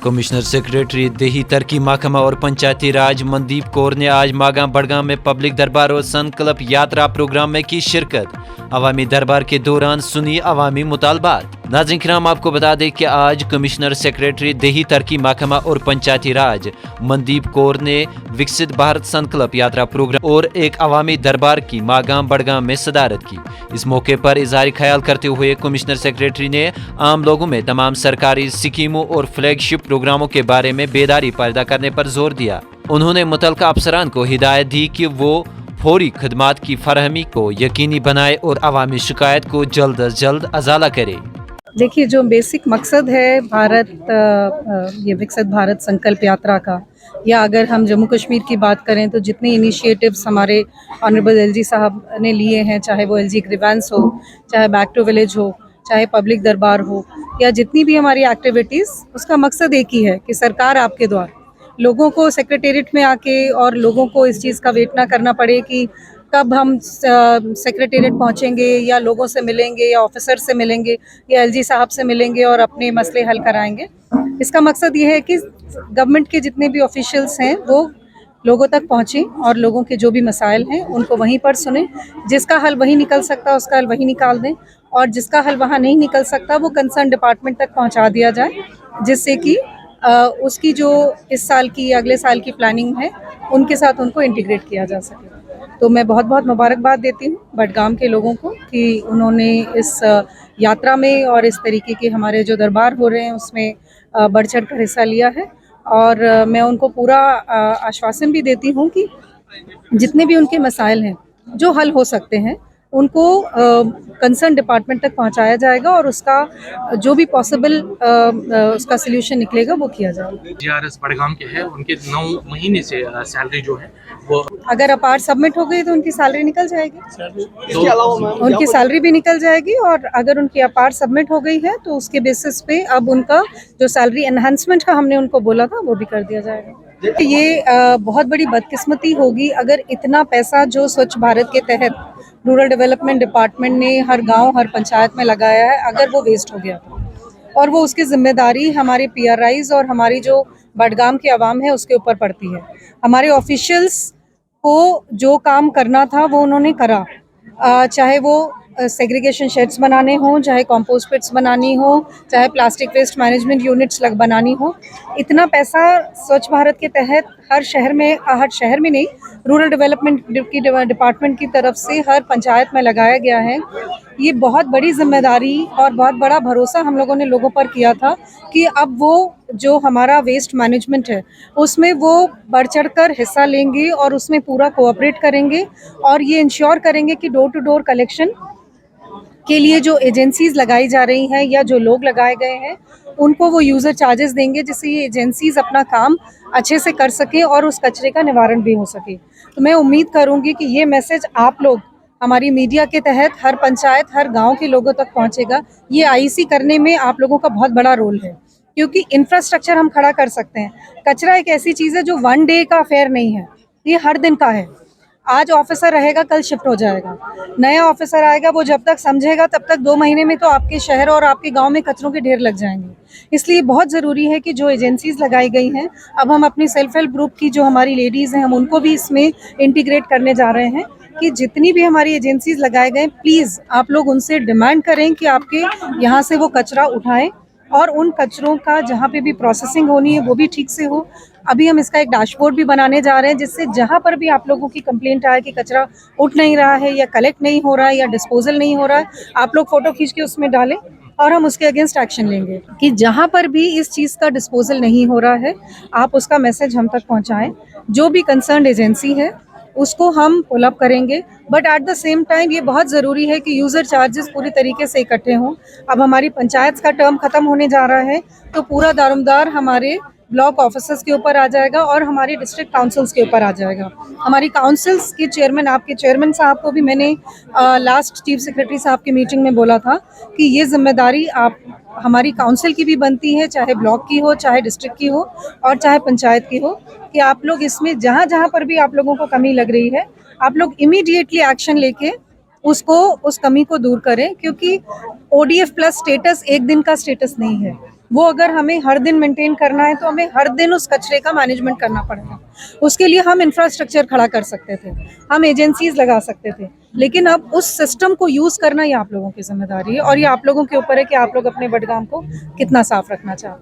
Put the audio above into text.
Commissioner secretary देही तरक्की महकमा और पंचायती राज मनदीप कौर ने आज मागाम बड़गाम में पब्लिक दरबार और संकल्प यात्रा प्रोग्राम में की शिरकत। अवामी दरबार के दौरान सुनी अवामी मुतालबात। नाज़रीन किराम, आपको बता दें कि आज कमिश्नर सेक्रेटरी देही तरक्की महकमा और पंचायती राज मनदीप कौर ने विकसित भारत संकल्प यात्रा प्रोग्राम और एक अवामी दरबार की मागाम बड़गाम में सदारत की। इस मौके पर इज़हार ख्याल करते हुए कमिश्नर सेक्रेटरी ने आम लोगों में तमाम सरकारी स्कीमों और फ्लैगशिप प्रोग्रामों के बारे में बेदारी पैदा करने पर जोर दिया। उन्होंने मुतल्लिका अफसरान को हिदायत दी कि वो फौरी खदमात की फरहमी को यकीनी बनाए और अवामी शिकायत को जल्द अज जल्द अजाला करे। देखिए, जो बेसिक मकसद है ये विकसित भारत संकल्प यात्रा का, या अगर हम जम्मू कश्मीर की बात करें तो जितने इनिशिएटिव्स हमारे ऑनरेबल एलजी साहब ने लिए हैं, चाहे वो एलजी ग्रीवेंस हो, चाहे बैक टू विलेज हो, चाहे पब्लिक दरबार हो, या जितनी भी हमारी एक्टिविटीज़, उसका मकसद एक ही है कि सरकार आपके द्वारा लोगों को सेक्रेटेरिएट में आके और लोगों को इस चीज़ का वेट ना करना पड़े कि कब हम सेक्रेटेरिएट पहुंचेंगे या लोगों से मिलेंगे या ऑफिसर से मिलेंगे या एलजी साहब से मिलेंगे और अपने मसले हल कराएंगे। इसका मकसद ये है कि गवर्नमेंट के जितने भी ऑफिशियल्स हैं वो लोगों तक पहुँचें और लोगों के जो भी मसाइल हैं उनको वहीं पर सुनें। जिसका हल वहीं निकल सकता है उसका हल वहीं निकाल दें, और जिसका हल वहाँ नहीं निकल सकता वो कंसर्न डिपार्टमेंट तक पहुँचा दिया जाए, जिससे कि उसकी जो इस साल की या अगले साल की प्लानिंग है उनके साथ उनको इंटीग्रेट किया जा सके। तो मैं बहुत बहुत मुबारकबाद देती हूँ बडगाम के लोगों को कि उन्होंने इस यात्रा में और इस तरीके के हमारे जो दरबार हो रहे हैं उसमें बढ़ चढ़ कर हिस्सा लिया है। और मैं उनको पूरा आश्वासन भी देती हूँ कि जितने भी उनके मसाइल हैं जो हल हो सकते हैं उनको कंसर्न डिपार्टमेंट तक पहुंचाया जाएगा और उसका जो भी पॉसिबल उसका सल्यूशन निकलेगा वो किया जाएगा। जीआरएस बडगाम के हैं, उनके 9 महीने से सैलरी जो है वो अगर अपार सबमिट हो गई तो उनकी सैलरी निकल जाएगी, उनकी सैलरी भी निकल जाएगी। और अगर उनकी अपार सबमिट हो गई है तो उसके बेसिस पे अब उनका जो सैलरी एनहांसमेंट का हमने उनको बोला था वो भी कर दिया जाएगा। ये बहुत बड़ी बदकिस्मती होगी अगर इतना पैसा जो स्वच्छ भारत के तहत रूरल डेवलपमेंट डिपार्टमेंट ने हर गांव हर पंचायत में लगाया है, अगर वो वेस्ट हो गया और वो उसकी जिम्मेदारी हमारे पीआरआईज और हमारी जो बडगाम की आवाम है उसके ऊपर पड़ती है। हमारे ऑफिशियल्स को जो काम करना था वो उन्होंने करा, चाहे वो सेग्रीगेशन शेड्स बनाने हों, चाहे कंपोस्ट पिट्स बनानी हो, चाहे प्लास्टिक वेस्ट मैनेजमेंट यूनिट्स बनानी हो। इतना पैसा स्वच्छ भारत के तहत हर शहर में नहीं, रूरल डेवलपमेंट की डिपार्टमेंट की तरफ से हर पंचायत में लगाया गया है। ये बहुत बड़ी जिम्मेदारी और बहुत बड़ा भरोसा हम लोगों ने लोगों पर किया था कि अब वो जो हमारा वेस्ट मैनेजमेंट है उसमें वो बढ़ चढ़ कर हिस्सा लेंगे और उसमें पूरा कोऑपरेट करेंगे और ये इंश्योर करेंगे कि डोर टू डोर कलेक्शन के लिए जो एजेंसीज लगाई जा रही हैं या जो लोग लगाए गए हैं उनको वो यूज़र चार्जेस देंगे, जिससे ये एजेंसीज अपना काम अच्छे से कर सकें और उस कचरे का निवारण भी हो सके। तो मैं उम्मीद करूंगी कि ये मैसेज आप लोग हमारी मीडिया के तहत हर पंचायत हर गांव के लोगों तक पहुंचेगा। ये आईसी करने में आप लोगों का बहुत बड़ा रोल है, क्योंकि इंफ्रास्ट्रक्चर हम खड़ा कर सकते हैं। कचरा एक ऐसी चीज़ है जो वन डे का अफेयर नहीं है, ये हर दिन का है। आज ऑफिसर रहेगा, कल शिफ्ट हो जाएगा, नया ऑफिसर आएगा, वो जब तक समझेगा तब तक 2 महीने में तो आपके शहर और आपके गांव में कचरों के ढेर लग जाएंगे। इसलिए बहुत ज़रूरी है कि जो एजेंसीज लगाई गई हैं, अब हम अपनी सेल्फ हेल्प ग्रुप की जो हमारी लेडीज़ हैं हम उनको भी इसमें इंटीग्रेट करने जा रहे हैं कि जितनी भी हमारी एजेंसीज लगाए गए, प्लीज़ आप लोग उनसे डिमांड करें कि आपके यहाँ से वो कचरा उठाएं और उन कचरों का जहाँ पे भी प्रोसेसिंग होनी है वो भी ठीक से हो। अभी हम इसका एक डैशबोर्ड भी बनाने जा रहे हैं, जिससे जहाँ पर भी आप लोगों की कंप्लेंट आए कि कचरा उठ नहीं रहा है या कलेक्ट नहीं हो रहा है या डिस्पोजल नहीं हो रहा है, आप लोग फ़ोटो खींच के उसमें डालें और हम उसके अगेंस्ट एक्शन लेंगे कि जहाँ पर भी इस चीज़ का डिस्पोजल नहीं हो रहा है आप उसका मैसेज हम तक पहुँचाएँ। जो भी कंसर्न एजेंसी है उसको हम पुल अप करेंगे, but at the same time ये बहुत ज़रूरी है कि यूज़र चार्जेस पूरी तरीके से इकट्ठे हों। अब हमारी पंचायत का टर्म ख़त्म होने जा रहा है तो पूरा दारोमदार हमारे ब्लॉक ऑफिसर्स के ऊपर आ जाएगा और हमारी डिस्ट्रिक्ट काउंसिल्स के ऊपर आ जाएगा। हमारी काउंसिल्स के चेयरमैन, आपके चेयरमैन साहब को भी मैंने लास्ट चीफ सेक्रेटरी साहब की मीटिंग में बोला था कि ये जिम्मेदारी आप हमारी काउंसिल की भी बनती है, चाहे ब्लॉक की हो, चाहे डिस्ट्रिक्ट की हो और चाहे पंचायत की हो, कि आप लोग इसमें जहाँ जहाँ पर भी आप लोगों को कमी लग रही है आप लोग इमीडिएटली एक्शन लेके उस कमी को दूर करें, क्योंकि ODF प्लस स्टेटस एक दिन का स्टेटस नहीं है। वो अगर हमें हर दिन मेंटेन करना है तो हमें हर दिन उस कचरे का मैनेजमेंट करना पड़ेगा। उसके लिए हम इंफ्रास्ट्रक्चर खड़ा कर सकते थे, हम एजेंसीज लगा सकते थे, लेकिन अब उस सिस्टम को यूज़ करना ये आप लोगों की जिम्मेदारी है और ये आप लोगों के ऊपर है कि आप लोग अपने बडगाम को कितना साफ रखना चाहते हैं।